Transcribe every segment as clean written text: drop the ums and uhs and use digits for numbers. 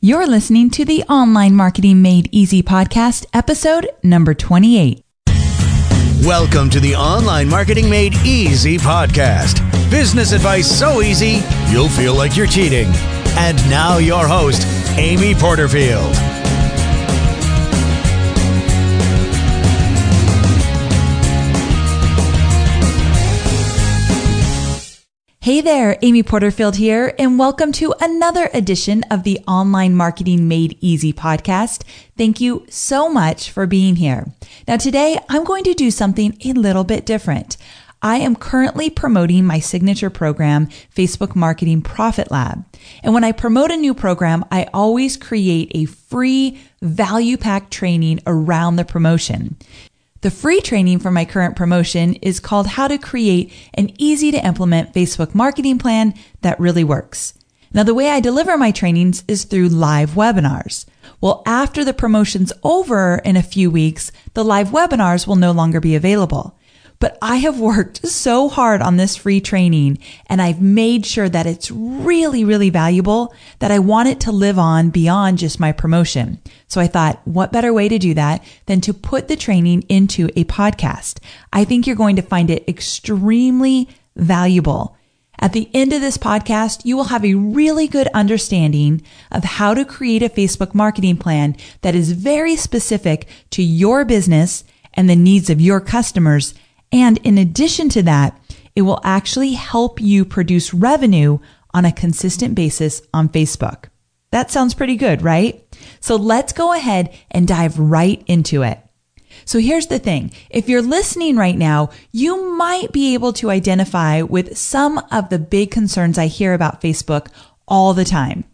You're listening to the Online Marketing Made Easy podcast, episode number 28. Welcome to the Online Marketing Made Easy podcast. Business advice so easy, you'll feel like you're cheating. And now your host, Amy Porterfield. Hey there, Amy Porterfield here, and welcome to another edition of the Online Marketing Made Easy podcast. Thank you so much for being here. Now today, I'm going to do something a little bit different. I am currently promoting my signature program, Facebook Marketing Profit Lab. And when I promote a new program, I always create a free value-packed training around the promotion. The free training for my current promotion is called How to Create an Easy to Implement Facebook Marketing Plan That Really Works. Now, the way I deliver my trainings is through live webinars. Well, after the promotion's over in a few weeks, the live webinars will no longer be available. But I have worked so hard on this free training, and I've made sure that it's really, really valuable, that I want it to live on beyond just my promotion. So I thought, what better way to do that than to put the training into a podcast? I think you're going to find it extremely valuable. At the end of this podcast, you will have a really good understanding of how to create a Facebook marketing plan that is very specific to your business and the needs of your customers. And in addition to that, it will actually help you produce revenue on a consistent basis on Facebook. That sounds pretty good, right? So let's go ahead and dive right into it. So here's the thing. If you're listening right now, you might be able to identify with some of the big concerns I hear about Facebook all the time.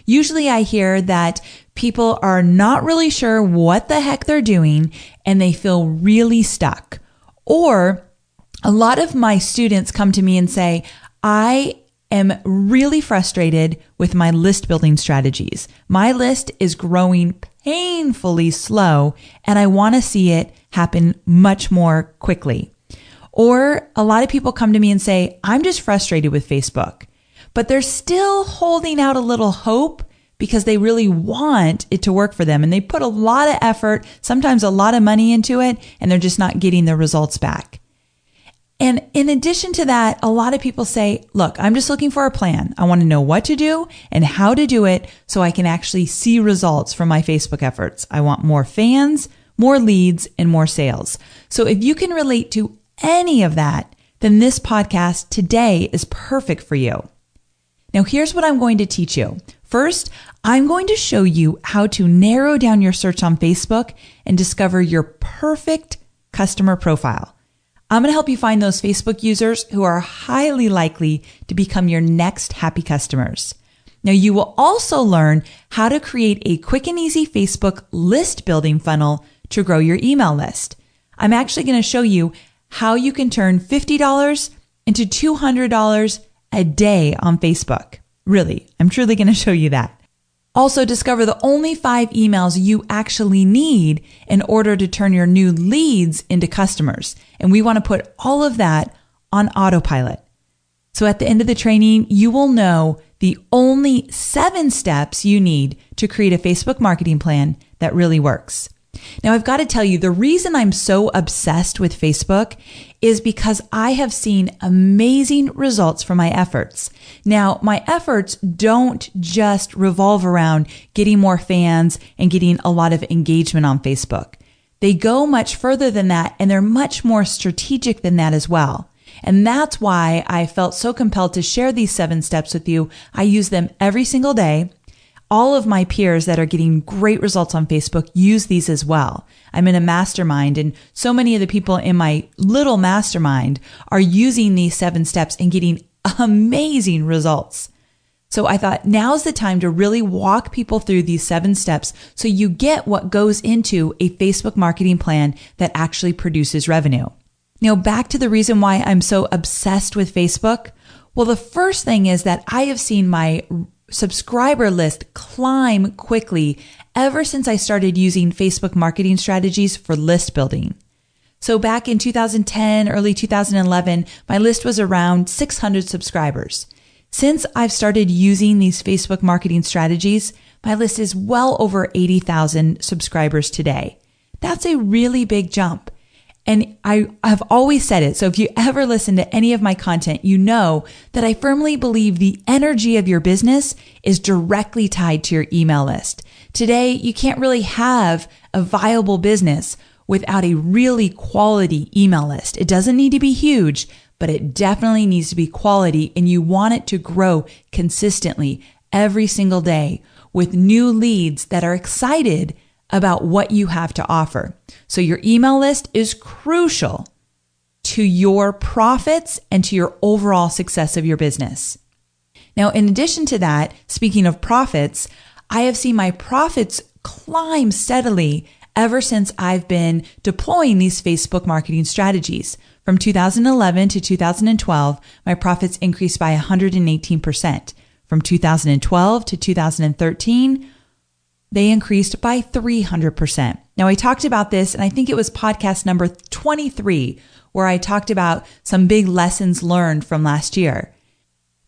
Usually I hear that people are not really sure what the heck they're doing and they feel really stuck. Or a lot of my students come to me and say, I am really frustrated with my list building strategies. My list is growing painfully slow and I want to see it happen much more quickly. Or a lot of people come to me and say, I'm just frustrated with Facebook, but they're still holding out a little hope because they really want it to work for them. And they put a lot of effort, sometimes a lot of money into it, and they're just not getting the results back. And in addition to that, a lot of people say, look, I'm just looking for a plan. I want to know what to do and how to do it so I can actually see results from my Facebook efforts. I want more fans, more leads, and more sales. So if you can relate to any of that, then this podcast today is perfect for you. Now, here's what I'm going to teach you. First, I'm going to show you how to narrow down your search on Facebook and discover your perfect customer profile. I'm going to help you find those Facebook users who are highly likely to become your next happy customers. Now, you will also learn how to create a quick and easy Facebook list building funnel to grow your email list. I'm actually going to show you how you can turn $50 into $200 a day on Facebook. Really, I'm truly going to show you that. Also, discover the only 5 emails you actually need in order to turn your new leads into customers. And we want to put all of that on autopilot. So at the end of the training, you will know the only 7 steps you need to create a Facebook marketing plan that really works. Now, I've got to tell you, the reason I'm so obsessed with Facebook is because I have seen amazing results from my efforts. Now, my efforts don't just revolve around getting more fans and getting a lot of engagement on Facebook. They go much further than that, and they're much more strategic than that as well. And that's why I felt so compelled to share these 7 steps with you. I use them every single day. All of my peers that are getting great results on Facebook use these as well. I'm in a mastermind, and so many of the people in my little mastermind are using these 7 steps and getting amazing results. So I thought now's the time to really walk people through these 7 steps so you get what goes into a Facebook marketing plan that actually produces revenue. Now, back to the reason why I'm so obsessed with Facebook. Well, the first thing is that I have seen my subscriber list climb quickly ever since I started using Facebook marketing strategies for list building. So back in 2010, early 2011, my list was around 600 subscribers. Since I've started using these Facebook marketing strategies, my list is well over 80,000 subscribers today. That's a really big jump. And I've always said it. So if you ever listen to any of my content, you know that I firmly believe the energy of your business is directly tied to your email list. Today, you can't really have a viable business without a really quality email list. It doesn't need to be huge, but it definitely needs to be quality, and you want it to grow consistently every single day with new leads that are excited about what you have to offer. So your email list is crucial to your profits and to your overall success of your business. Now, in addition to that, speaking of profits, I have seen my profits climb steadily ever since I've been deploying these Facebook marketing strategies. From 2011 to 2012, my profits increased by 118%. From 2012 to 2013, they increased by 300%. Now, I talked about this, and I think it was podcast number 23, where I talked about some big lessons learned from last year.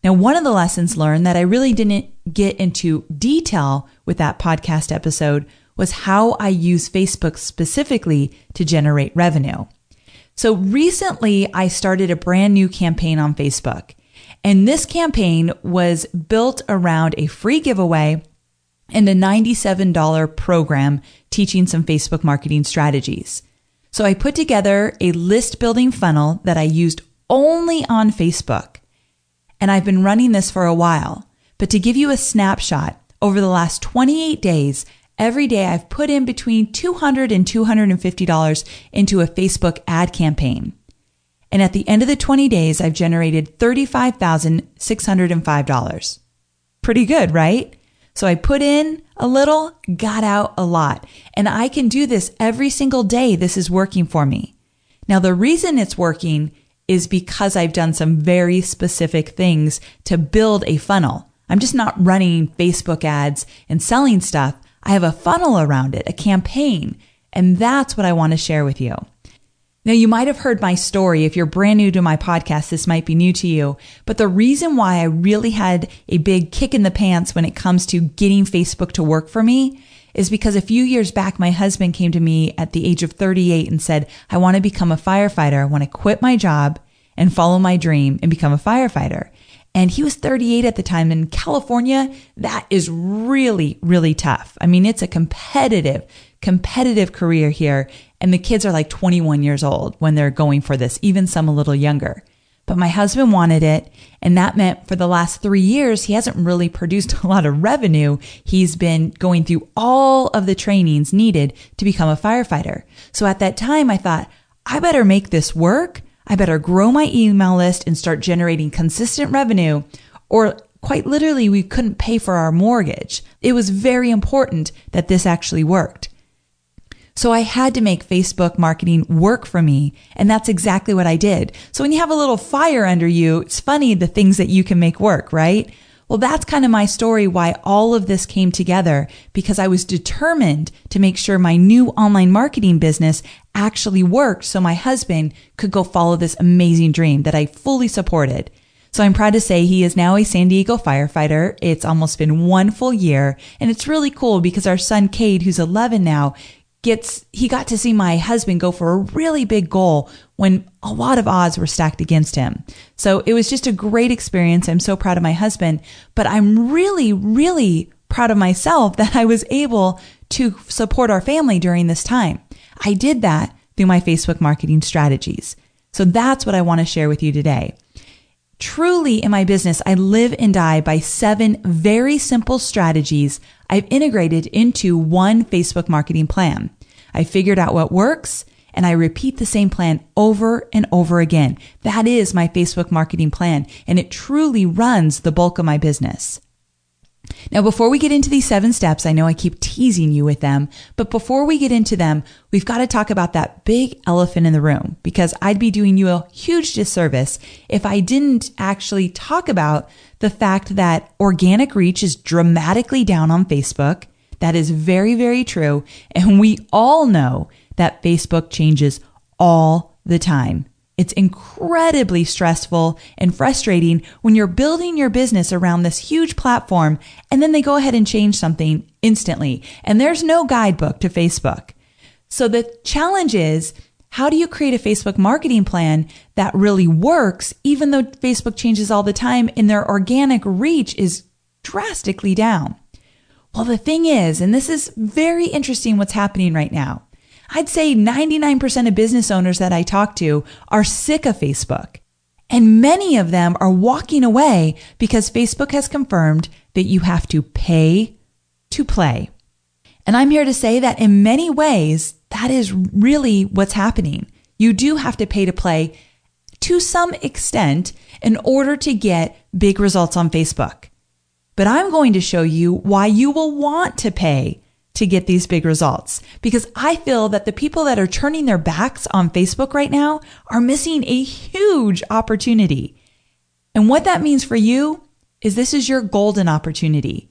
Now, one of the lessons learned that I really didn't get into detail with that podcast episode was how I use Facebook specifically to generate revenue. So recently, I started a brand new campaign on Facebook, and this campaign was built around a free giveaway and a $97 program teaching some Facebook marketing strategies. So I put together a list building funnel that I used only on Facebook. And I've been running this for a while. But to give you a snapshot, over the last 28 days, every day I've put in between $200 and $250 into a Facebook ad campaign. And at the end of the 20 days, I've generated $35,605. Pretty good, right? So I put in a little, got out a lot. And I can do this every single day. This is working for me. Now, the reason it's working is because I've done some very specific things to build a funnel. I'm just not running Facebook ads and selling stuff. I have a funnel around it, a campaign. And that's what I want to share with you. Now, you might have heard my story. If you're brand new to my podcast, this might be new to you. But the reason why I really had a big kick in the pants when it comes to getting Facebook to work for me is because a few years back, my husband came to me at the age of 38 and said, I want to become a firefighter. I want to quit my job and follow my dream and become a firefighter. And he was 38 at the time. In California, that is really, really tough. I mean, it's a competitive career here. And the kids are like 21 years old when they're going for this, even some a little younger. But my husband wanted it. And that meant for the last 3 years, he hasn't really produced a lot of revenue. He's been going through all of the trainings needed to become a firefighter. So at that time, I thought, I better make this work. I better grow my email list and start generating consistent revenue, or quite literally, we couldn't pay for our mortgage. It was very important that this actually worked. So I had to make Facebook marketing work for me, and that's exactly what I did. So when you have a little fire under you, it's funny the things that you can make work, right? Well, that's kind of my story, why all of this came together, because I was determined to make sure my new online marketing business actually worked so my husband could go follow this amazing dream that I fully supported. So I'm proud to say he is now a San Diego firefighter. It's almost been 1 full year, and it's really cool because our son, Cade, who's 11 now, he got to see my husband go for a really big goal when a lot of odds were stacked against him. So it was just a great experience. I'm so proud of my husband, but I'm really, really proud of myself that I was able to support our family during this time. I did that through my Facebook marketing strategies. So that's what I want to share with you today. Truly in my business, I live and die by 7 very simple strategies I've integrated into one Facebook marketing plan. I figured out what works, and I repeat the same plan over and over again. That is my Facebook marketing plan, and it truly runs the bulk of my business. Now, before we get into these 7 steps, I know I keep teasing you with them, but before we get into them, we've got to talk about that big elephant in the room, because I'd be doing you a huge disservice if I didn't actually talk about the fact that organic reach is dramatically down on Facebook. That is very, very true. And we all know that Facebook changes all the time. It's incredibly stressful and frustrating when you're building your business around this huge platform and then they go ahead and change something instantly. And there's no guidebook to Facebook. So the challenge is, how do you create a Facebook marketing plan that really works, even though Facebook changes all the time and their organic reach is drastically down? Well, the thing is, and this is very interesting what's happening right now, I'd say 99% of business owners that I talk to are sick of Facebook. And many of them are walking away because Facebook has confirmed that you have to pay to play. And I'm here to say that in many ways, that is really what's happening. You do have to pay to play to some extent in order to get big results on Facebook. But I'm going to show you why you will want to pay to get these big results, because I feel that the people that are turning their backs on Facebook right now are missing a huge opportunity. And what that means for you is this is your golden opportunity.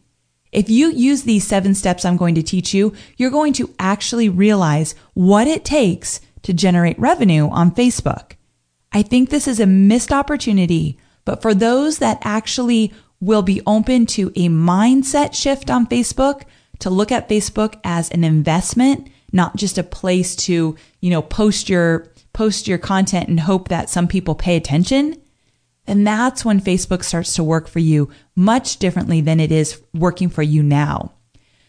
If you use these 7 steps I'm going to teach you, you're going to actually realize what it takes to generate revenue on Facebook. I think this is a missed opportunity, but for those that actually will be open to a mindset shift on Facebook, to look at Facebook as an investment, not just a place to, post your content and hope that some people pay attention, then that's when Facebook starts to work for you much differently than it is working for you now.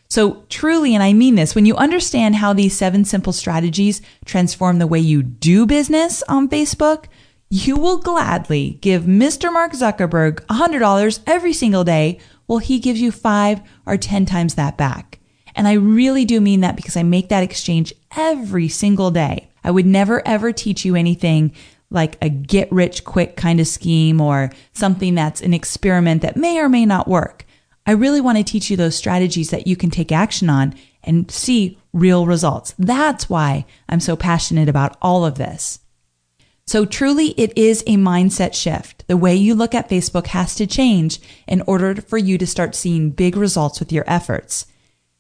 So truly, and I mean this, when you understand how these 7 simple strategies transform the way you do business on Facebook, you will gladly give Mr. Mark Zuckerberg $100 every single day. Well, he gives you 5 or 10 times that back. And I really do mean that, because I make that exchange every single day. I would never ever teach you anything like a get rich quick kind of scheme or something that's an experiment that may or may not work. I really want to teach you those strategies that you can take action on and see real results. That's why I'm so passionate about all of this. So truly, it is a mindset shift. The way you look at Facebook has to change in order for you to start seeing big results with your efforts.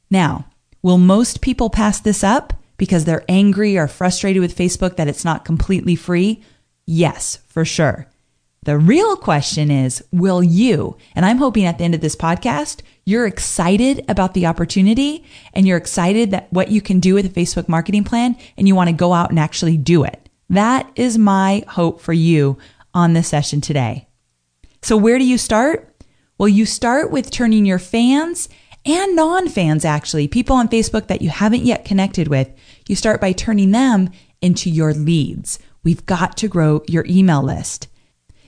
Now, will most people pass this up because they're angry or frustrated with Facebook that it's not completely free? Yes, for sure. The real question is, will you? And I'm hoping at the end of this podcast, you're excited about the opportunity and you're excited that what you can do with a Facebook marketing plan and you want to go out and actually do it. That is my hope for you on this session today. So where do you start? Well, you start with turning your fans and non-fans, actually, people on Facebook that you haven't yet connected with. You start by turning them into your leads. We've got to grow your email list.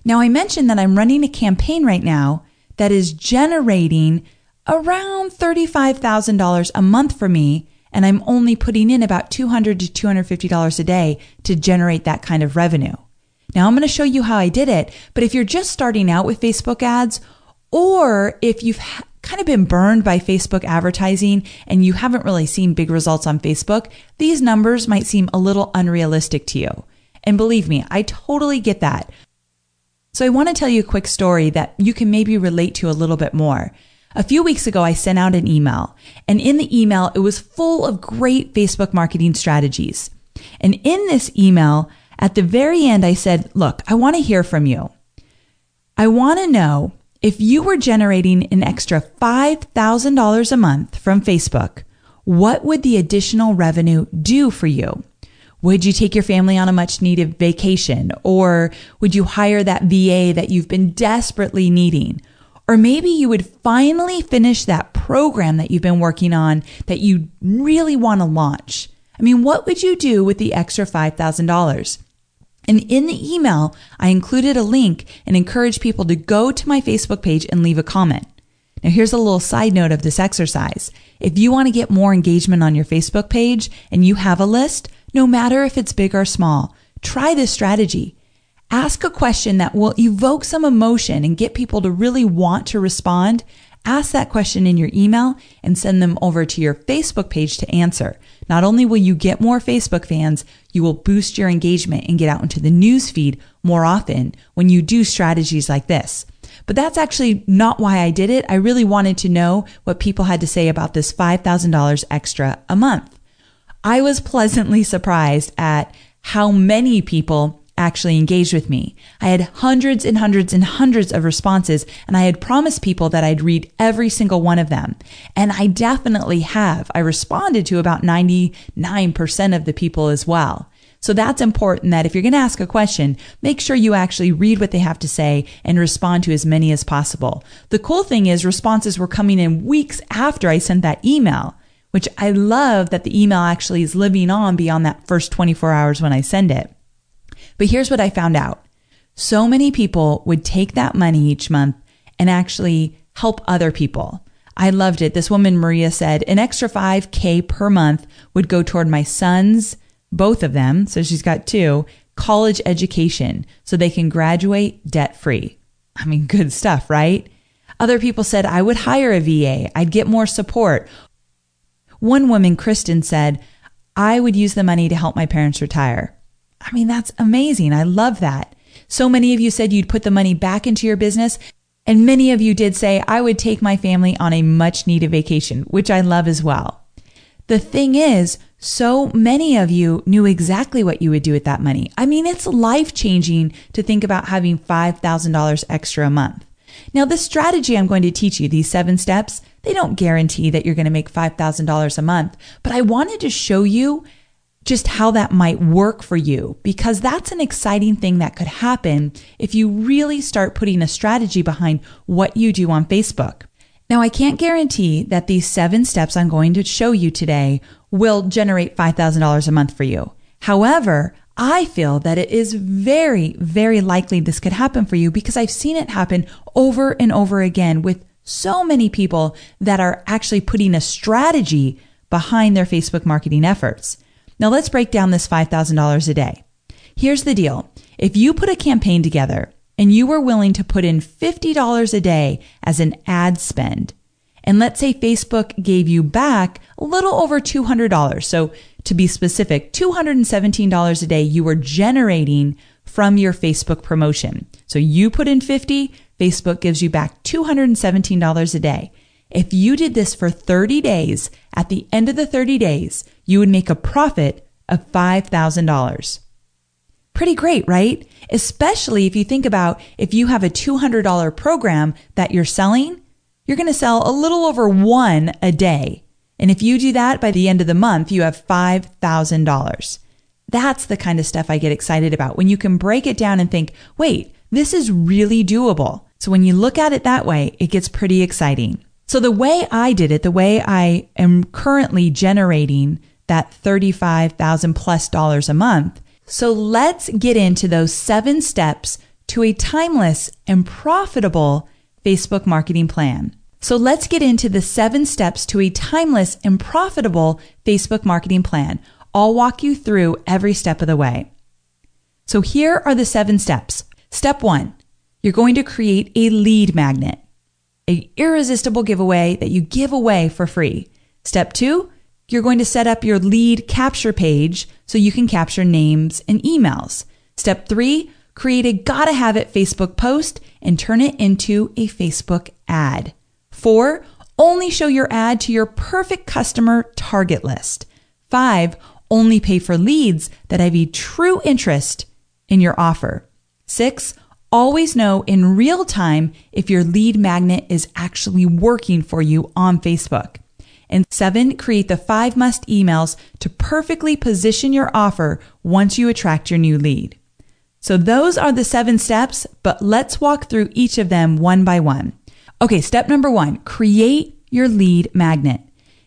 Now, I mentioned that I'm running a campaign right now that is generating around $35,000 a month for me, and I'm only putting in about $200 to $250 a day to generate that kind of revenue. Now, I'm going to show you how I did it, but if you're just starting out with Facebook ads, or if you've kind of been burned by Facebook advertising and you haven't really seen big results on Facebook, these numbers might seem a little unrealistic to you. And believe me, I totally get that. So I want to tell you a quick story that you can maybe relate to a little bit more. A few weeks ago, I sent out an email, and in the email, it was full of great Facebook marketing strategies. And in this email, at the very end, I said, look, I want to hear from you. I want to know if you were generating an extra $5,000 a month from Facebook, what would the additional revenue do for you? Would you take your family on a much needed vacation? Or would you hire that VA that you've been desperately needing? Or maybe you would finally finish that program that you've been working on that you really want to launch. I mean, what would you do with the extra $5,000? And in the email, I included a link and encouraged people to go to my Facebook page and leave a comment. Now, here's a little side note of this exercise. If you want to get more engagement on your Facebook page and you have a list, no matter if it's big or small, try this strategy. Ask a question that will evoke some emotion and get people to really want to respond. Ask that question in your email and send them over to your Facebook page to answer. Not only will you get more Facebook fans, you will boost your engagement and get out into the news feed more often when you do strategies like this. But that's actually not why I did it. I really wanted to know what people had to say about this $5,000 extra a month. I was pleasantly surprised at how many people actually engaged with me. I had hundreds and hundreds and hundreds of responses, and I had promised people that I'd read every single one of them. And I definitely have. I responded to about 99% of the people as well. So that's important that if you're going to ask a question, make sure you actually read what they have to say and respond to as many as possible. The cool thing is responses were coming in weeks after I sent that email, which I love that the email actually is living on beyond that first 24 hours when I send it. But here's what I found out. So many people would take that money each month and actually help other people. I loved it. This woman, Maria, said an extra $5,000 per month would go toward my sons, both of them, so she's got two, college education so they can graduate debt-free. I mean, good stuff, right? Other people said I would hire a VA. I'd get more support. One woman, Kristen, said, I would use the money to help my parents retire. I mean, that's amazing. I love that. So many of you said you'd put the money back into your business. And many of you did say, I would take my family on a much needed vacation, which I love as well. The thing is, so many of you knew exactly what you would do with that money. I mean, it's life-changing to think about having $5,000 extra a month. Now, this strategy I'm going to teach you, these 7 steps, they don't guarantee that you're going to make $5,000 a month, but I wanted to show you just how that might work for you, because that's an exciting thing that could happen if you really start putting a strategy behind what you do on Facebook. Now, I can't guarantee that these 7 steps I'm going to show you today will generate $5,000 a month for you. However, I feel that it is very, very likely this could happen for you because I've seen it happen over and over again with so many people that are actually putting a strategy behind their Facebook marketing efforts. Now let's break down this $5,000 a day. Here's the deal. If you put a campaign together and you were willing to put in $50 a day as an ad spend, and let's say Facebook gave you back a little over $200. So to be specific, $217 a day you were generating from your Facebook promotion. So you put in 50, Facebook gives you back $217 a day. If you did this for 30 days, at the end of the 30 days, you would make a profit of $5,000. Pretty great, right? Especially if you think about if you have a $200 program that you're selling, you're going to sell a little over 1 a day. And if you do that by the end of the month, you have $5,000. That's the kind of stuff I get excited about when you can break it down and think, wait, this is really doable. So when you look at it that way, it gets pretty exciting. So the way I did it, the way I am currently generating that $35,000 plus a month. So let's get into those 7 steps to a timeless and profitable Facebook marketing plan. So let's get into the 7 steps to a timeless and profitable Facebook marketing plan. I'll walk you through every step of the way. So here are the 7 steps. Step 1, you're going to create a lead magnet, an irresistible giveaway that you give away for free. Step 2, you're going to set up your lead capture page so you can capture names and emails. Step 3, create a gotta have it Facebook post and turn it into a Facebook ad. 4, only show your ad to your perfect customer target list. 5, only pay for leads that have a true interest in your offer. 6, always know in real time if your lead magnet is actually working for you on Facebook. And 7, create the 5 must emails to perfectly position your offer once you attract your new lead. So those are the 7 steps, but let's walk through each of them one by one. Okay, step number 1, create your lead magnet.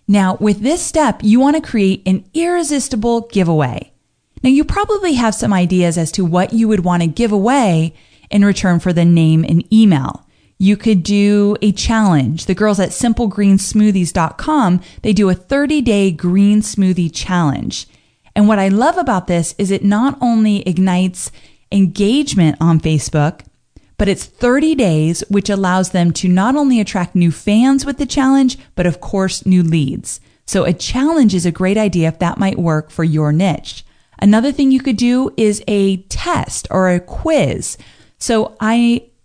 Now, with this step, you want to create an irresistible giveaway. Now, you probably have some ideas as to what you would want to give away in return for the name and email. You could do a challenge. The girls at simplegreensmoothies.com, they do a 30-day green smoothie challenge. And what I love about this is it not only ignites engagement on Facebook, but it's 30 days, which allows them to not only attract new fans with the challenge, but of course, new leads. So a challenge is a great idea if that might work for your niche. Another thing you could do is a test or a quiz. So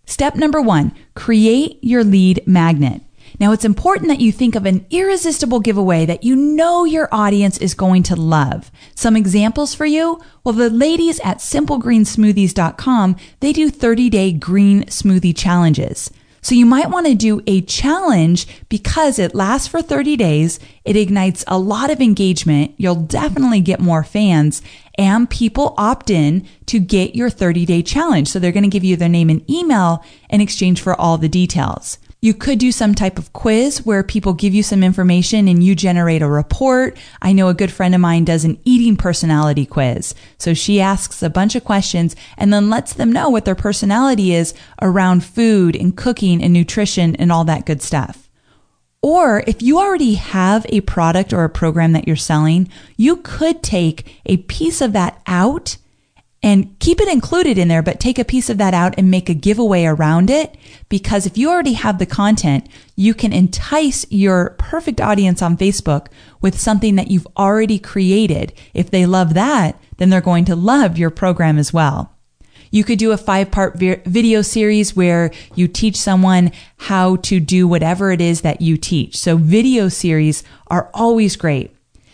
step number 1, create your lead magnet. Now, it's important that you think of an irresistible giveaway that you know your audience is going to love. Some examples for you? Well, the ladies at simplegreensmoothies.com, they do 30-day green smoothie challenges. So you might want to do a challenge because it lasts for 30 days. It ignites a lot of engagement. You'll definitely get more fans, and people opt in to get your 30-day challenge. So they're going to give you their name and email in exchange for all the details. You could do some type of quiz where people give you some information and you generate a report. I know a good friend of mine does an eating personality quiz. So she asks a bunch of questions and then lets them know what their personality is around food and cooking and nutrition and all that good stuff. Or if you already have a product or a program that you're selling, you could take a piece of that out and keep it included in there, but take a piece of that out and make a giveaway around it. Because if you already have the content, you can entice your perfect audience on Facebook with something that you've already created. If they love that, then they're going to love your program as well. You could do a 5-part video series where you teach someone how to do whatever it is that you teach. So video series are always great.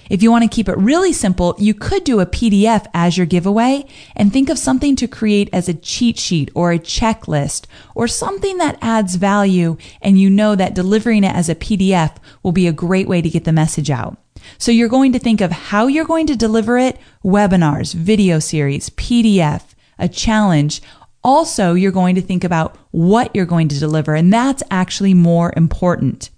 If you want to keep it really simple, you could do a PDF as your giveaway and think of something to create as a cheat sheet or a checklist or something that adds value, and you know that delivering it as a PDF will be a great way to get the message out. So you're going to think of how you're going to deliver it: webinars, video series, PDF, a challenge. Also, you're going to think about what you're going to deliver, and that's actually more important.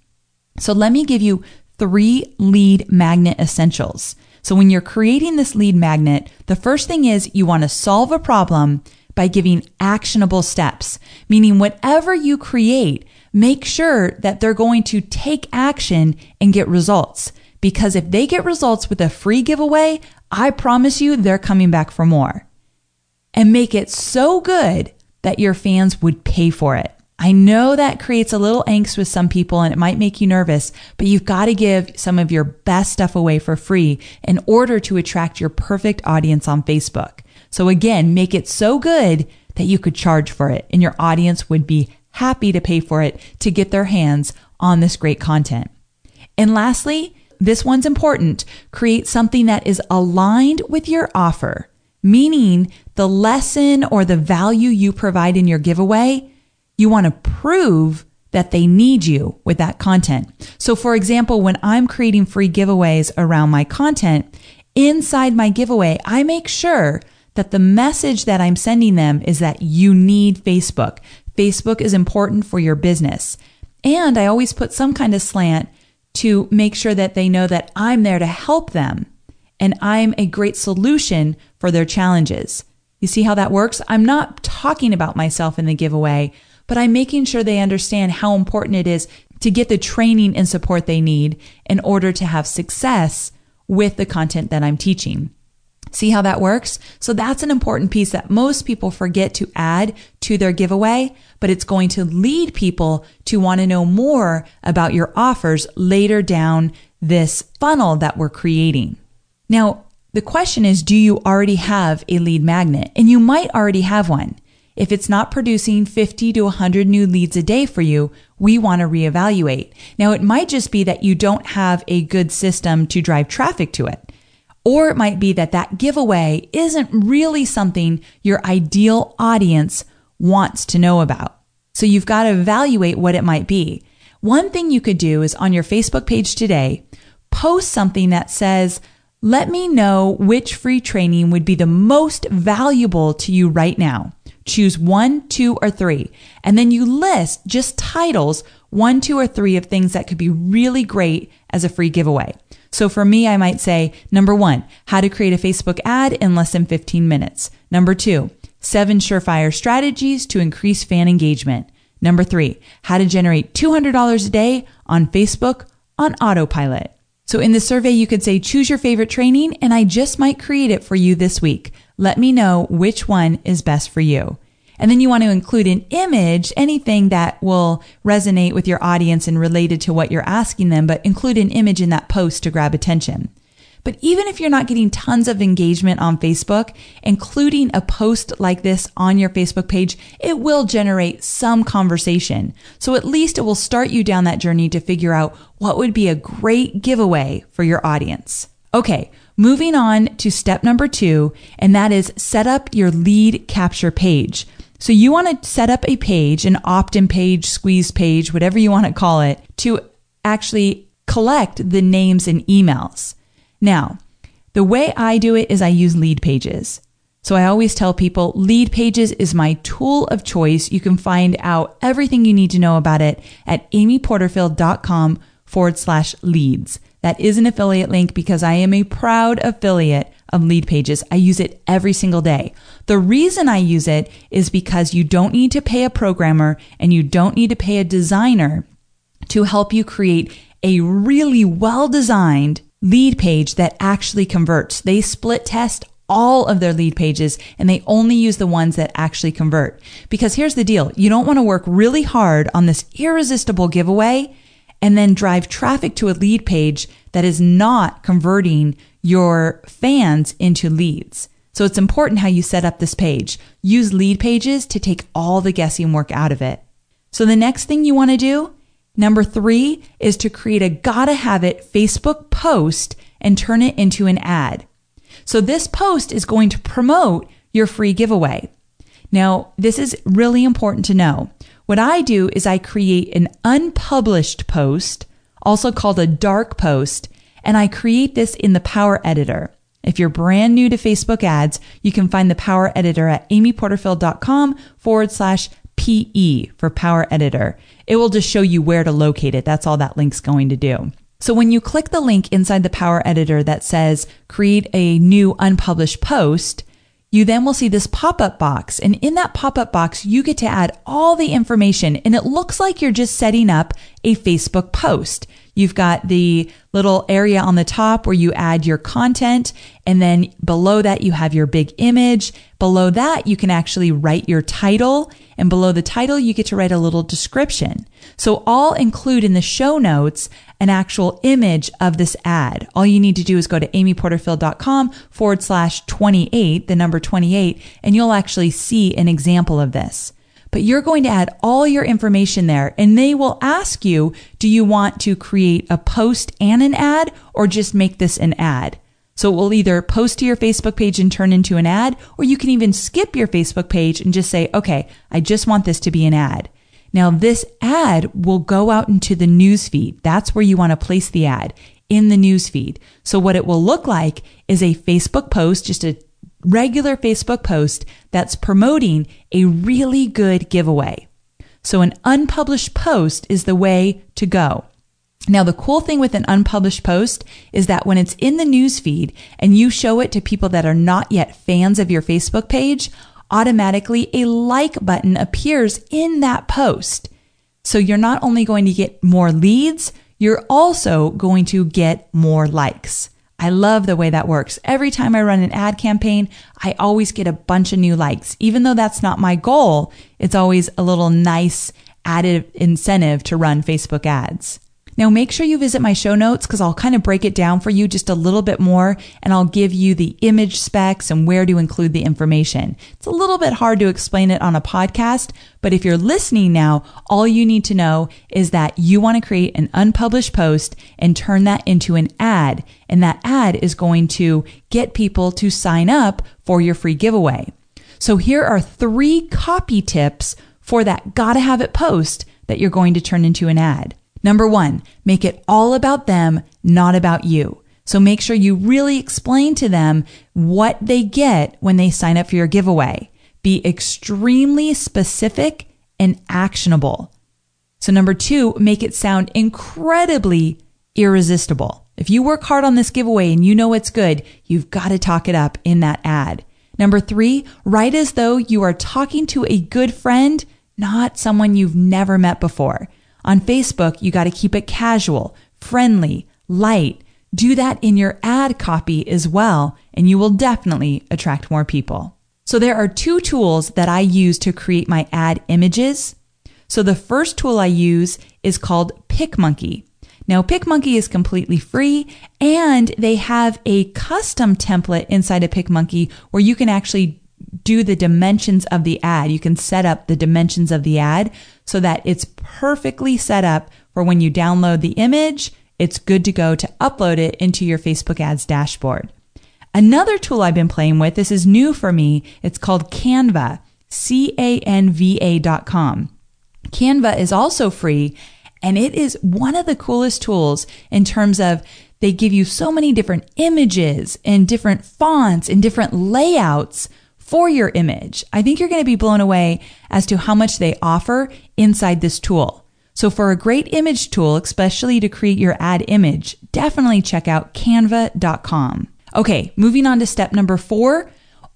So let me give you 3 lead magnet essentials. So when you're creating this lead magnet, the first thing is you want to solve a problem by giving actionable steps, meaning whatever you create, make sure that they're going to take action and get results. Because if they get results with a free giveaway, I promise you they're coming back for more. And make it so good that your fans would pay for it. I know that creates a little angst with some people and it might make you nervous, but you've got to give some of your best stuff away for free in order to attract your perfect audience on Facebook. So again, make it so good that you could charge for it and your audience would be happy to pay for it to get their hands on this great content. And lastly, this one's important. Create something that is aligned with your offer, meaning the lesson or the value you provide in your giveaway. You want to prove that they need you with that content. So for example, when I'm creating free giveaways around my content, inside my giveaway, I make sure that the message that I'm sending them is that you need Facebook. Facebook is important for your business. And I always put some kind of slant to make sure that they know that I'm there to help them and I'm a great solution for their challenges. You see how that works? I'm not talking about myself in the giveaway, but I'm making sure they understand how important it is to get the training and support they need in order to have success with the content that I'm teaching. See how that works? So that's an important piece that most people forget to add to their giveaway, but it's going to lead people to want to know more about your offers later down this funnel that we're creating. Now, the question is, do you already have a lead magnet? And you might already have one. If it's not producing 50 to 100 new leads a day for you, we want to reevaluate. Now, it might just be that you don't have a good system to drive traffic to it. Or it might be that that giveaway isn't really something your ideal audience wants to know about. So you've got to evaluate what it might be. One thing you could do is on your Facebook page today, post something that says, let me know which free training would be the most valuable to you right now. Choose 1, 2, or 3. And then you list just titles, 1, 2, or 3 of things that could be really great as a free giveaway. So for me, I might say, number 1, how to create a Facebook ad in less than 15 minutes. Number 2, 7 surefire strategies to increase fan engagement. Number 3, how to generate $200 a day on Facebook on autopilot. So in the survey, you could say, choose your favorite training, and I just might create it for you this week. Let me know which one is best for you. And then you want to include an image, anything that will resonate with your audience and related to what you're asking them, but include an image in that post to grab attention. But even if you're not getting tons of engagement on Facebook, including a post like this on your Facebook page, it will generate some conversation. So at least it will start you down that journey to figure out what would be a great giveaway for your audience. Okay, moving on to step number 2, and that is set up your lead capture page. So you want to set up a page, an opt-in page, squeeze page, whatever you want to call it, to actually collect the names and emails. Now, the way I do it is I use lead pages. So I always tell people lead pages is my tool of choice. You can find out everything you need to know about it at amyporterfield.com/leads. That is an affiliate link because I am a proud affiliate of lead pages. I use it every single day. The reason I use it is because you don't need to pay a programmer and you don't need to pay a designer to help you create a really well-designed lead page that actually converts. They split test all of their lead pages and they only use the ones that actually convert. Because here's the deal. You don't want to work really hard on this irresistible giveaway and then drive traffic to a lead page that is not converting your fans into leads. So it's important how you set up this page. Use lead pages to take all the guessing work out of it. So the next thing you want to do, number 3, is to create a gotta have it Facebook post and turn it into an ad. So this post is going to promote your free giveaway. Now, this is really important to know. What I do is I create an unpublished post, also called a dark post, and I create this in the Power Editor. If you're brand new to Facebook ads, you can find the Power Editor at amyporterfield.com/PE for Power Editor. It will just show you where to locate it. That's all that link's going to do. So when you click the link inside the Power Editor that says create a new unpublished post, you then will see this pop-up box. And in that pop-up box, you get to add all the information. And it looks like you're just setting up a Facebook post. You've got the little area on the top where you add your content. And then below that, you have your big image. Below that, you can actually write your title. And below the title, you get to write a little description. So I'll include in the show notes an actual image of this ad. All you need to do is go to amyporterfield.com/28, the number 28, and you'll actually see an example of this. But you're going to add all your information there, and they will ask you, do you want to create a post and an ad or just make this an ad? So it will either post to your Facebook page and turn into an ad, or you can even skip your Facebook page and just say, okay, I just want this to be an ad. Now this ad will go out into the news feed. That's where you want to place the ad, in the news feed. So what it will look like is a Facebook post, just a regular Facebook post that's promoting a really good giveaway. So an unpublished post is the way to go. Now, the cool thing with an unpublished post is that when it's in the news feed and you show it to people that are not yet fans of your Facebook page, automatically a like button appears in that post. So you're not only going to get more leads, you're also going to get more likes. I love the way that works. Every time I run an ad campaign, I always get a bunch of new likes. Even though that's not my goal, it's always a little nice added incentive to run Facebook ads. Now make sure you visit my show notes because I'll kind of break it down for you just a little bit more, and I'll give you the image specs and where to include the information. It's a little bit hard to explain it on a podcast, but if you're listening now, all you need to know is that you want to create an unpublished post and turn that into an ad, and that ad is going to get people to sign up for your free giveaway. So here are 3 copy tips for that gotta have it post that you're going to turn into an ad. Number 1, make it all about them, not about you. So make sure you really explain to them what they get when they sign up for your giveaway. Be extremely specific and actionable. So number 2, make it sound incredibly irresistible. If you work hard on this giveaway and you know it's good, you've got to talk it up in that ad. Number 3, write as though you are talking to a good friend, not someone you've never met before. On Facebook, you got to keep it casual, friendly, light. Do that in your ad copy as well, and you will definitely attract more people. So there are 2 tools that I use to create my ad images. So the first tool I use is called PicMonkey. Now, PicMonkey is completely free, and they have a custom template inside of PicMonkey where you can actually do the dimensions of the ad. You can set up the dimensions of the ad so that it's perfectly set up for when you download the image, it's good to go to upload it into your Facebook ads dashboard. Another tool I've been playing with, this is new for me, it's called Canva, Canva.com. Canva is also free, and it is one of the coolest tools in terms of they give you so many different images and different fonts and different layouts for your image. I think you're going to be blown away as to how much they offer inside this tool. So for a great image tool, especially to create your ad image, definitely check out canva.com. Okay, moving on to step number 4,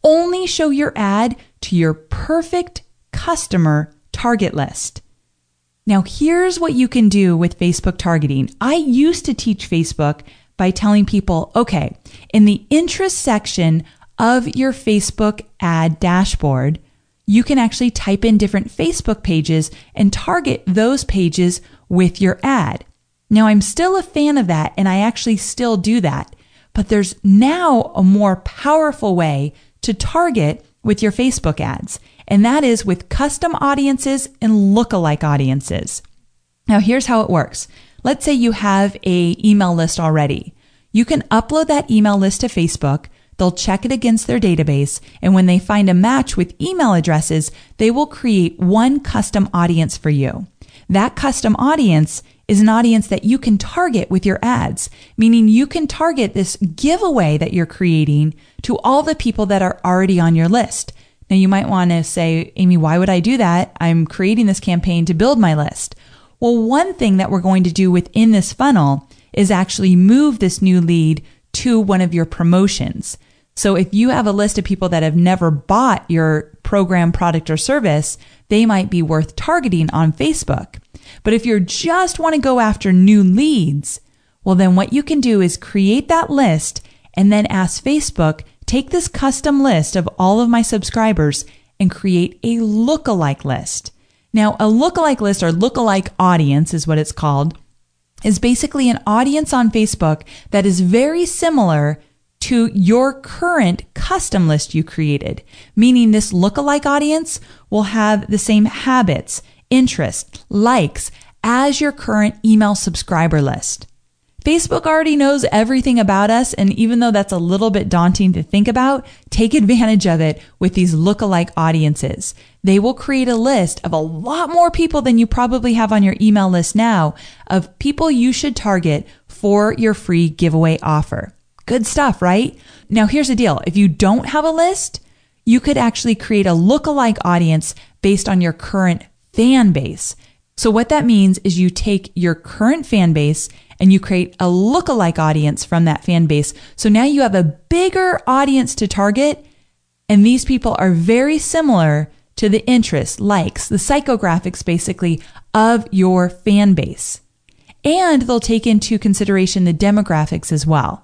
only show your ad to your perfect customer target list. Now, here's what you can do with Facebook targeting. I used to teach Facebook by telling people, okay, in the interest section of your Facebook ad dashboard, you can actually type in different Facebook pages and target those pages with your ad. Now, I'm still a fan of that, and I actually still do that. But there's now a more powerful way to target with your Facebook ads, and that is with custom audiences and lookalike audiences. Now, here's how it works. Let's say you have an email list already. You can upload that email list to Facebook. They'll check it against their database, and when they find a match with email addresses, they will create one custom audience for you. That custom audience is an audience that you can target with your ads, meaning you can target this giveaway that you're creating to all the people that are already on your list. Now, you might want to say, Amy, why would I do that? I'm creating this campaign to build my list. Well, one thing that we're going to do within this funnel is actually move this new lead to one of your promotions. So if you have a list of people that have never bought your program, product, or service, they might be worth targeting on Facebook. But if you just want to go after new leads, well, then what you can do is create that list and then ask Facebook, take this custom list of all of my subscribers and create a lookalike list. Now, a lookalike list, or lookalike audience is what it's called, is basically an audience on Facebook that is very similar to your current custom list you created, meaning this lookalike audience will have the same habits, interests, likes as your current email subscriber list. Facebook already knows everything about us, and even though that's a little bit daunting to think about, take advantage of it with these lookalike audiences. They will create a list of a lot more people than you probably have on your email list now of people you should target for your free giveaway offer. Good stuff, right? Now, here's the deal. If you don't have a list, you could actually create a lookalike audience based on your current fan base. So what that means is you take your current fan base and you create a lookalike audience from that fan base. So now you have a bigger audience to target, and these people are very similar to the interests, likes, the psychographics basically of your fan base. And they'll take into consideration the demographics as well.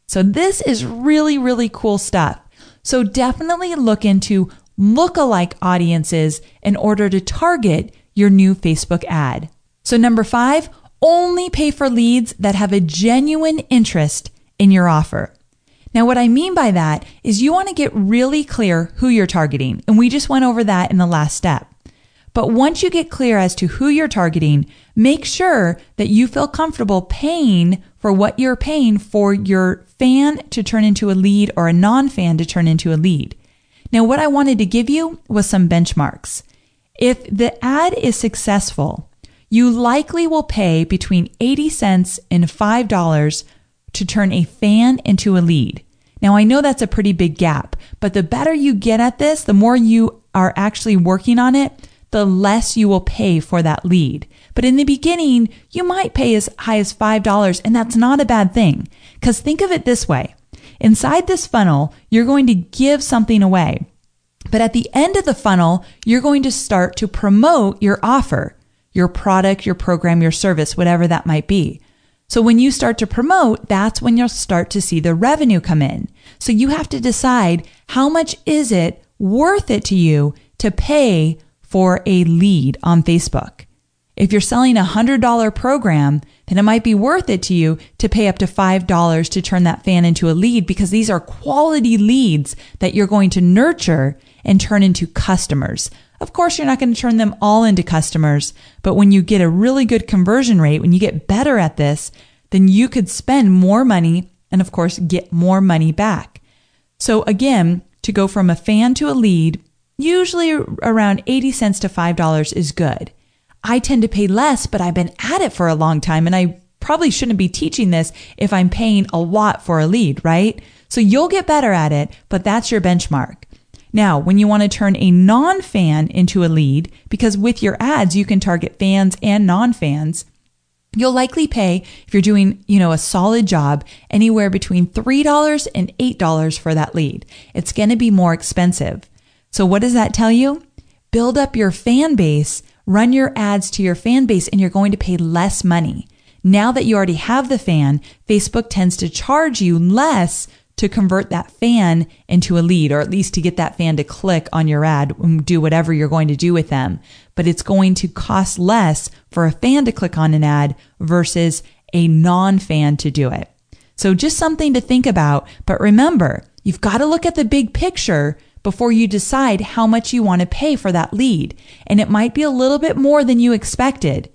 So this is really, really cool stuff. So definitely look into lookalike audiences in order to target your new Facebook ad. So number 5, only pay for leads that have a genuine interest in your offer. Now, what I mean by that is you want to get really clear who you're targeting. And we just went over that in the last step. But once you get clear as to who you're targeting, make sure that you feel comfortable paying for what you're paying for your fan to turn into a lead or a non-fan to turn into a lead. Now, what I wanted to give you was some benchmarks. If the ad is successful, you likely will pay between 80 cents and $5 to turn a fan into a lead. Now, I know that's a pretty big gap, but the better you get at this, the more you are actually working on it, the less you will pay for that lead. But in the beginning, you might pay as high as $5, and that's not a bad thing. Because think of it this way. Inside this funnel, you're going to give something away. But at the end of the funnel, you're going to start to promote your offer, your product, your program, your service, whatever that might be. So when you start to promote, that's when you'll start to see the revenue come in. So you have to decide how much is it worth it to you to pay for a lead on Facebook. If you're selling a $100 program, then it might be worth it to you to pay up to $5 to turn that fan into a lead, because these are quality leads that you're going to nurture and turn into customers. Of course, you're not going to turn them all into customers, but when you get a really good conversion rate, when you get better at this, then you could spend more money and of course get more money back. So again, to go from a fan to a lead, usually around 80 cents to $5 is good. I tend to pay less, but I've been at it for a long time, and I probably shouldn't be teaching this if I'm paying a lot for a lead, right? So you'll get better at it, but that's your benchmark. Now, when you want to turn a non-fan into a lead, because with your ads, you can target fans and non-fans, you'll likely pay, if you're doing, a solid job, anywhere between $3 and $8 for that lead. It's going to be more expensive. So what does that tell you? Build up your fan base, run your ads to your fan base, and you're going to pay less money. Now that you already have the fan, Facebook tends to charge you less to convert that fan into a lead, or at least to get that fan to click on your ad and do whatever you're going to do with them. But it's going to cost less for a fan to click on an ad versus a non-fan to do it. So just something to think about. But remember, you've got to look at the big picture before you decide how much you want to pay for that lead. And it might be a little bit more than you expected,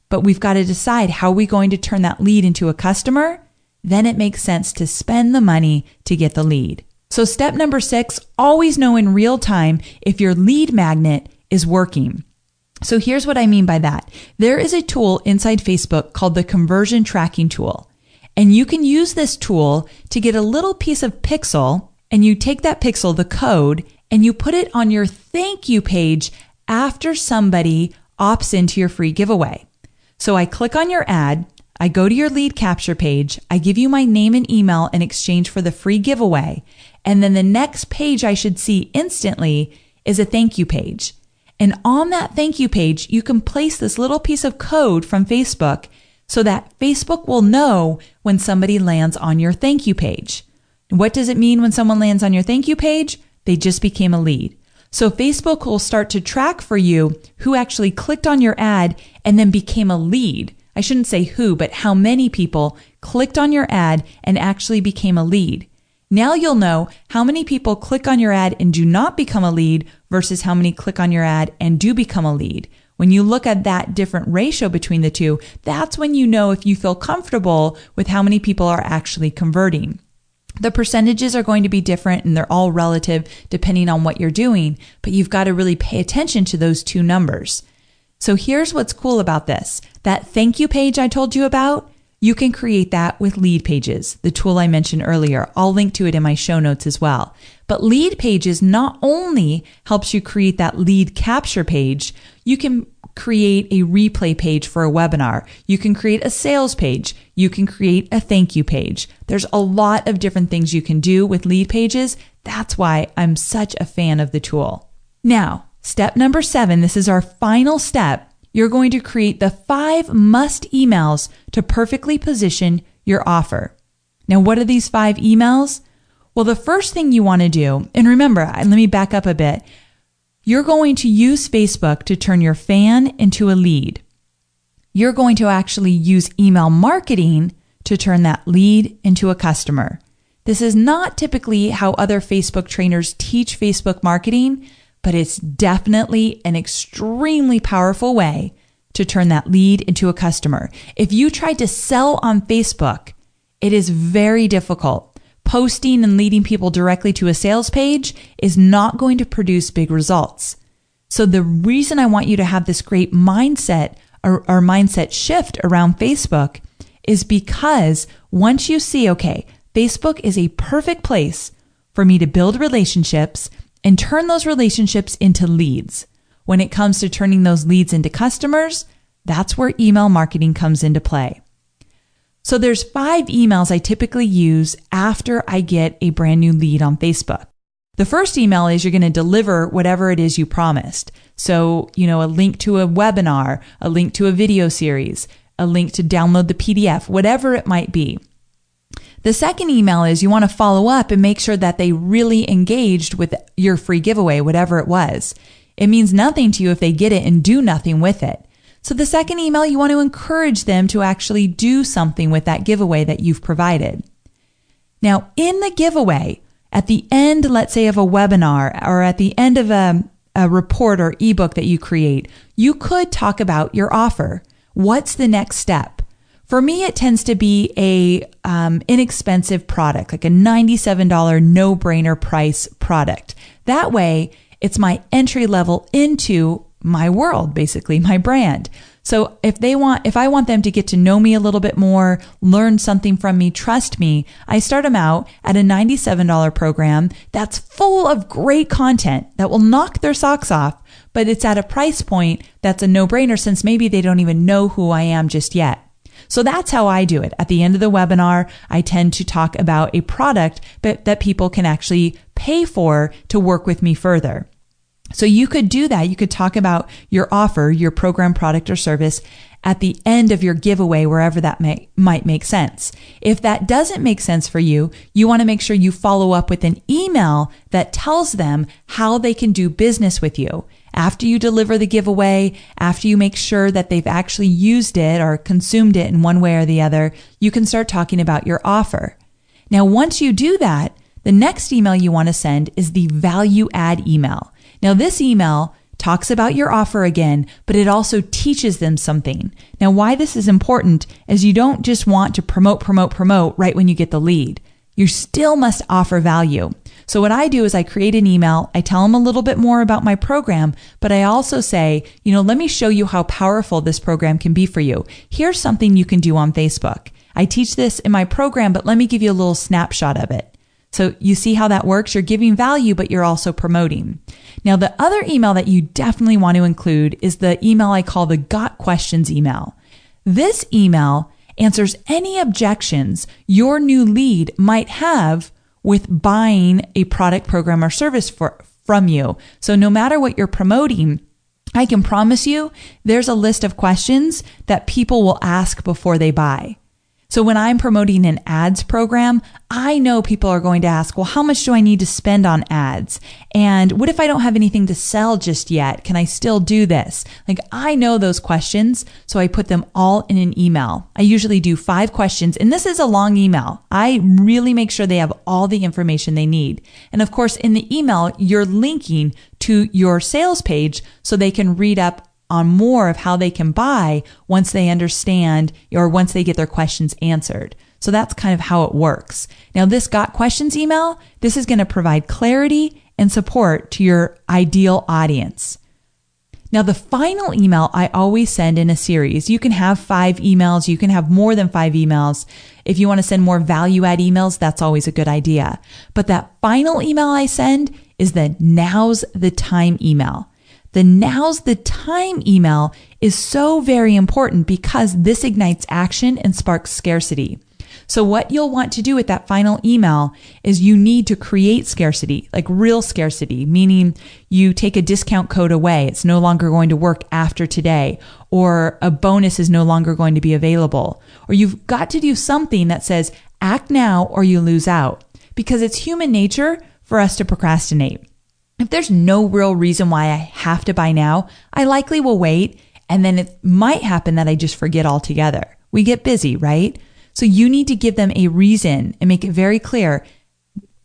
but we've got to decide, how are we going to turn that lead into a customer? Then it makes sense to spend the money to get the lead. So step number 6, always know in real time if your lead magnet is working. So here's what I mean by that. There is a tool inside Facebook called the conversion tracking tool. And you can use this tool to get a little piece of pixel, and you take that pixel, the code, and you put it on your thank you page after somebody opts into your free giveaway. So I click on your ad, I go to your lead capture page, I give you my name and email in exchange for the free giveaway, and then the next page I should see instantly is a thank you page. And on that thank you page, you can place this little piece of code from Facebook so that Facebook will know when somebody lands on your thank you page. What does it mean when someone lands on your thank you page? They just became a lead. So Facebook will start to track for you who actually clicked on your ad and then became a lead. I shouldn't say who, but how many people clicked on your ad and actually became a lead. Now you'll know how many people click on your ad and do not become a lead versus how many click on your ad and do become a lead. When you look at that different ratio between the two, that's when you know if you feel comfortable with how many people are actually converting. The percentages are going to be different, and they're all relative depending on what you're doing, but you've got to really pay attention to those two numbers. So here's what's cool about this. That thank you page I told you about, you can create that with lead pages, the tool I mentioned earlier. I'll link to it in my show notes as well. But lead pages not only helps you create that lead capture page, you can create a replay page for a webinar. You can create a sales page. You can create a thank you page. There's a lot of different things you can do with lead pages. That's why I'm such a fan of the tool. Now, step number 7, this is our final step. You're going to create the 5 must emails to perfectly position your offer. Now, what are these 5 emails? Well, the first thing you want to do, and remember, let me back up a bit. You're going to use Facebook to turn your fan into a lead. You're going to actually use email marketing to turn that lead into a customer. This is not typically how other Facebook trainers teach Facebook marketing, but it's definitely an extremely powerful way to turn that lead into a customer. If you try to sell on Facebook, it is very difficult. Posting and leading people directly to a sales page is not going to produce big results. So the reason I want you to have this great mindset or mindset shift around Facebook is because once you see, okay, Facebook is a perfect place for me to build relationships and turn those relationships into leads. When it comes to turning those leads into customers, that's where email marketing comes into play. So there's 5 emails I typically use after I get a brand new lead on Facebook. The first email is you're going to deliver whatever it is you promised. So, a link to a webinar, a link to a video series, a link to download the PDF, whatever it might be. The second email is you want to follow up and make sure that they really engaged with your free giveaway, whatever it was. It means nothing to you if they get it and do nothing with it. So the second email, you want to encourage them to actually do something with that giveaway that you've provided. Now, in the giveaway, at the end, let's say, of a webinar or at the end of a report or ebook that you create, you could talk about your offer. What's the next step? For me, it tends to be a inexpensive product, like a $97 no-brainer price product. That way, it's my entry level into my world, basically my brand. So if I want them to get to know me a little bit more, learn something from me, trust me, I start them out at a $97 program that's full of great content that will knock their socks off, but it's at a price point that's a no-brainer since maybe they don't even know who I am just yet. So that's how I do it. At the end of the webinar, I tend to talk about a product that people can actually pay for to work with me further. So you could do that. You could talk about your offer, your program, product, or service at the end of your giveaway, wherever that might make sense. If that doesn't make sense for you, you want to make sure you follow up with an email that tells them how they can do business with you. After you deliver the giveaway, after you make sure that they've actually used it or consumed it in one way or the other, you can start talking about your offer. Now, once you do that, the next email you want to send is the value add email. Now, this email talks about your offer again, but it also teaches them something. Now, why this is important is you don't just want to promote right when you get the lead. You still must offer value. So what I do is I create an email, I tell them a little bit more about my program, but I also say, let me show you how powerful this program can be for you. Here's something you can do on Facebook. I teach this in my program, but let me give you a little snapshot of it. So you see how that works? You're giving value, but you're also promoting. Now, the other email that you definitely want to include is the email I call the Got Questions email. This email answers any objections your new lead might have with buying a product, program, or service from you. So no matter what you're promoting, I can promise you there's a list of questions that people will ask before they buy. So when I'm promoting an ads program, I know people are going to ask, well, how much do I need to spend on ads? And what if I don't have anything to sell just yet? Can I still do this? I know those questions, so I put them all in an email. I usually do 5 questions, and this is a long email. I really make sure they have all the information they need. And of course, in the email, you're linking to your sales page so they can read up on more of how they can buy once they understand or once they get their questions answered. So that's kind of how it works. Now, this Got Questions email, this is going to provide clarity and support to your ideal audience. Now, the final email I always send in a series. You can have 5 emails. You can have more than 5 emails. If you want to send more value add emails, that's always a good idea. But that final email I send is the Now's the Time email. The Now's the Time email is so very important because this ignites action and sparks scarcity. So what you'll want to do with that final email is you need to create scarcity, like real scarcity, meaning you take a discount code away. It's no longer going to work after today, or a bonus is no longer going to be available. Or you've got to do something that says, act now or you lose out, because it's human nature for us to procrastinate. If there's no real reason why I have to buy now, I likely will wait, and then it might happen that I just forget altogether. We get busy, right? So you need to give them a reason and make it very clear.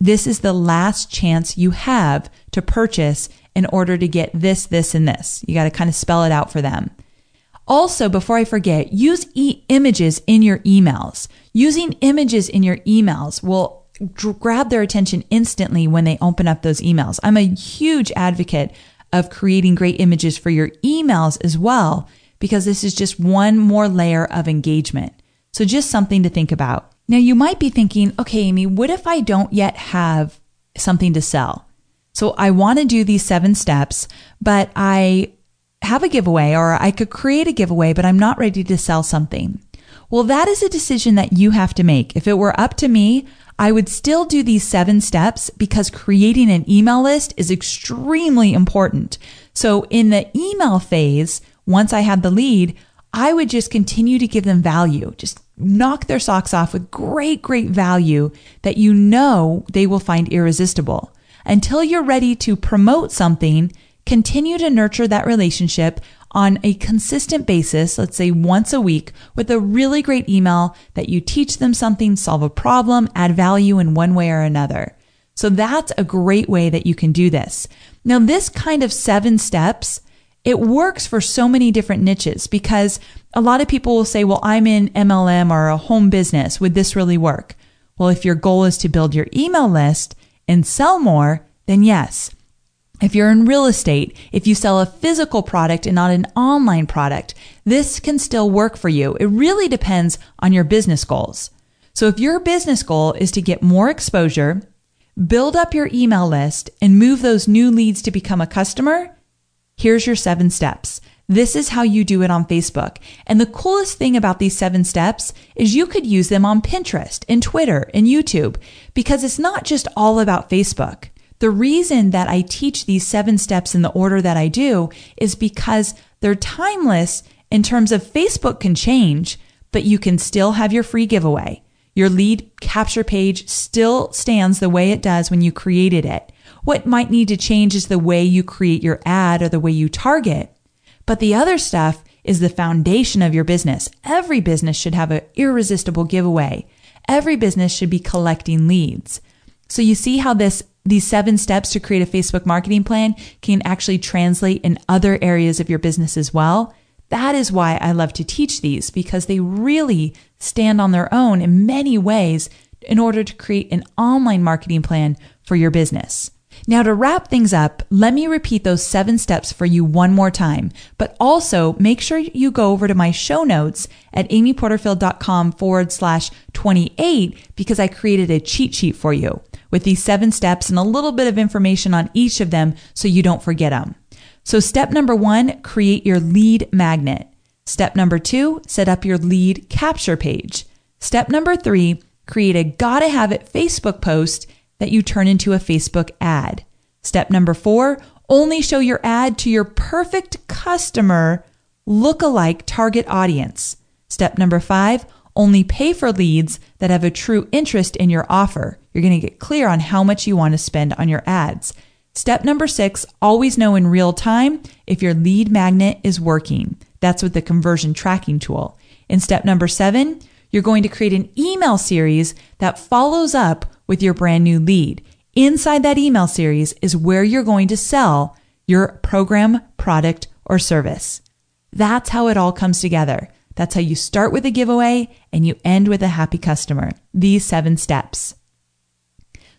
This is the last chance you have to purchase in order to get this, this, and this. You got to kind of spell it out for them. Also, before I forget, use images in your emails. Using images in your emails will grab their attention instantly when they open up those emails. I'm a huge advocate of creating great images for your emails as well, because this is just one more layer of engagement. So just something to think about. Now, you might be thinking, okay, Amy, what if I don't yet have something to sell? So I want to do these 7 steps, but I have a giveaway, or I could create a giveaway, but I'm not ready to sell something. Well, that is a decision that you have to make. If it were up to me, I would still do these 7 steps because creating an email list is extremely important. So in the email phase, once I had the lead, I would just continue to give them value. Just knock their socks off with great, great value that you know they will find irresistible. Until you're ready to promote something, continue to nurture that relationship, on a consistent basis, let's say once a week, with a really great email that you teach them something, solve a problem, add value in one way or another. So that's a great way that you can do this. Now, this kind of 7 steps, it works for so many different niches because a lot of people will say, well, I'm in MLM or a home business. Would this really work? Well, if your goal is to build your email list and sell more, then yes. If you're in real estate, if you sell a physical product and not an online product, this can still work for you. It really depends on your business goals. So if your business goal is to get more exposure, build up your email list, and move those new leads to become a customer, here's your 7 steps. This is how you do it on Facebook. And the coolest thing about these 7 steps is you could use them on Pinterest and Twitter and YouTube because it's not just all about Facebook. The reason that I teach these 7 steps in the order that I do is because they're timeless in terms of Facebook can change, but you can still have your free giveaway. Your lead capture page still stands the way it does when you created it. What might need to change is the way you create your ad or the way you target. But the other stuff is the foundation of your business. Every business should have an irresistible giveaway. Every business should be collecting leads. So you see how these 7 steps to create a Facebook marketing plan can actually translate in other areas of your business as well. That is why I love to teach these, because they really stand on their own in many ways in order to create an online marketing plan for your business. Now, to wrap things up, let me repeat those 7 steps for you one more time, but also make sure you go over to my show notes at amyporterfield.com/28 because I created a cheat sheet for you with these 7 steps and a little bit of information on each of them so you don't forget them. So step number 1, create your lead magnet. Step number 2, set up your lead capture page. Step number 3, create a gotta have it Facebook post that you turn into a Facebook ad. Step number 4, only show your ad to your perfect customer lookalike target audience. Step number 5, only pay for leads that have a true interest in your offer. You're going to get clear on how much you want to spend on your ads. Step number 6, always know in real time if your lead magnet is working. That's with the conversion tracking tool. In step number 7, you're going to create an email series that follows up with your brand new lead. Inside that email series is where you're going to sell your program, product, or service. That's how it all comes together. That's how you start with a giveaway and you end with a happy customer. These 7 steps.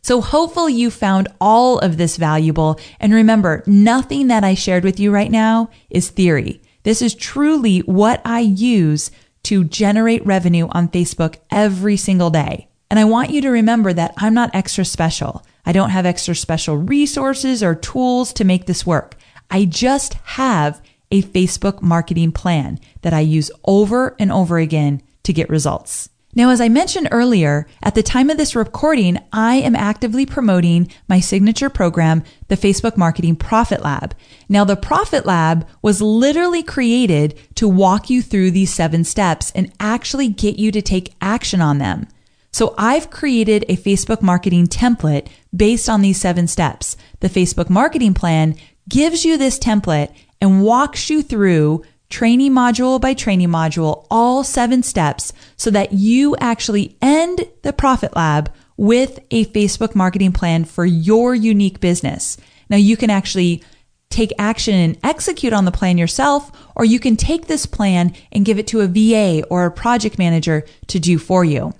So hopefully you found all of this valuable. And remember, nothing that I shared with you right now is theory. This is truly what I use to generate revenue on Facebook every single day. And I want you to remember that I'm not extra special. I don't have extra special resources or tools to make this work. I just have a Facebook marketing plan that I use over and over again to get results. Now, as I mentioned earlier, at the time of this recording, I am actively promoting my signature program, the Facebook Marketing Profit Lab. Now, the Profit Lab was literally created to walk you through these 7 steps and actually get you to take action on them. So I've created a Facebook marketing template based on these 7 steps. The Facebook marketing plan gives you this template and walks you through training module by training module, all 7 steps, so that you actually end the Profit Lab with a Facebook marketing plan for your unique business. Now you can actually take action and execute on the plan yourself, or you can take this plan and give it to a VA or a project manager to do for you.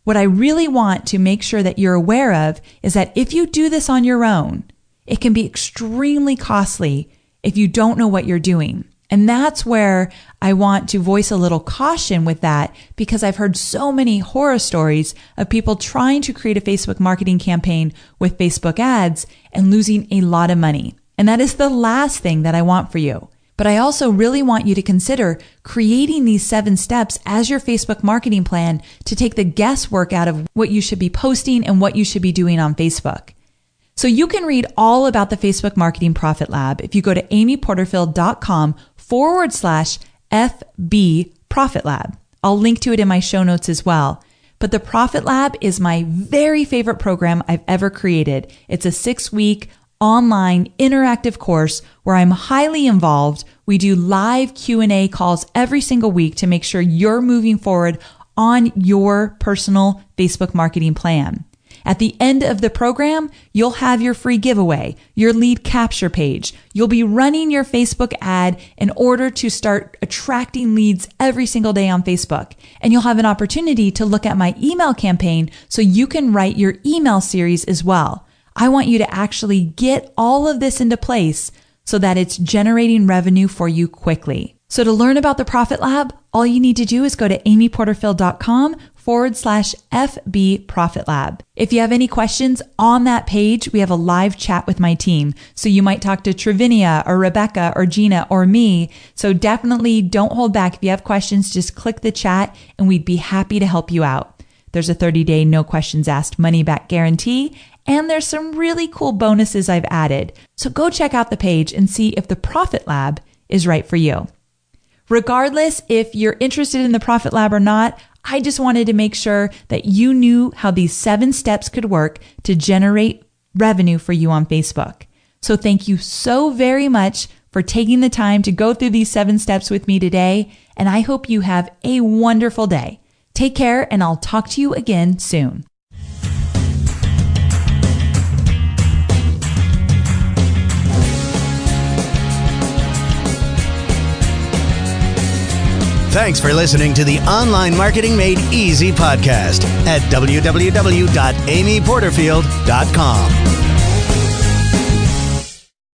What I really want to make sure that you're aware of is that if you do this on your own, it can be extremely costly if you don't know what you're doing. And that's where I want to voice a little caution with that, because I've heard so many horror stories of people trying to create a Facebook marketing campaign with Facebook ads and losing a lot of money. And that is the last thing that I want for you. But I also really want you to consider creating these 7 steps as your Facebook marketing plan to take the guesswork out of what you should be posting and what you should be doing on Facebook. So you can read all about the Facebook Marketing Profit Lab if you go to amyporterfield.com/FB Profit Lab. I'll link to it in my show notes as well. But the Profit Lab is my very favorite program I've ever created. It's a 6-week online interactive course where I'm highly involved. We do live Q&A calls every single week to make sure you're moving forward on your personal Facebook marketing plan. At the end of the program, you'll have your free giveaway, your lead capture page. You'll be running your Facebook ad in order to start attracting leads every single day on Facebook. And you'll have an opportunity to look at my email campaign so you can write your email series as well. I want you to actually get all of this into place so that it's generating revenue for you quickly. So to learn about the Profit Lab, all you need to do is go to amyporterfield.com/FB Profit Lab. If you have any questions on that page, we have a live chat with my team. So you might talk to Travinia or Rebecca or Gina or me. So definitely don't hold back. If you have questions, just click the chat and we'd be happy to help you out. There's a 30-day no questions asked money back guarantee. And there's some really cool bonuses I've added. So go check out the page and see if the Profit Lab is right for you. Regardless if you're interested in the Profit Lab or not, I just wanted to make sure that you knew how these 7 steps could work to generate revenue for you on Facebook. So thank you so very much for taking the time to go through these 7 steps with me today. And I hope you have a wonderful day. Take care, and I'll talk to you again soon. Thanks for listening to the Online Marketing Made Easy podcast at www.amyporterfield.com.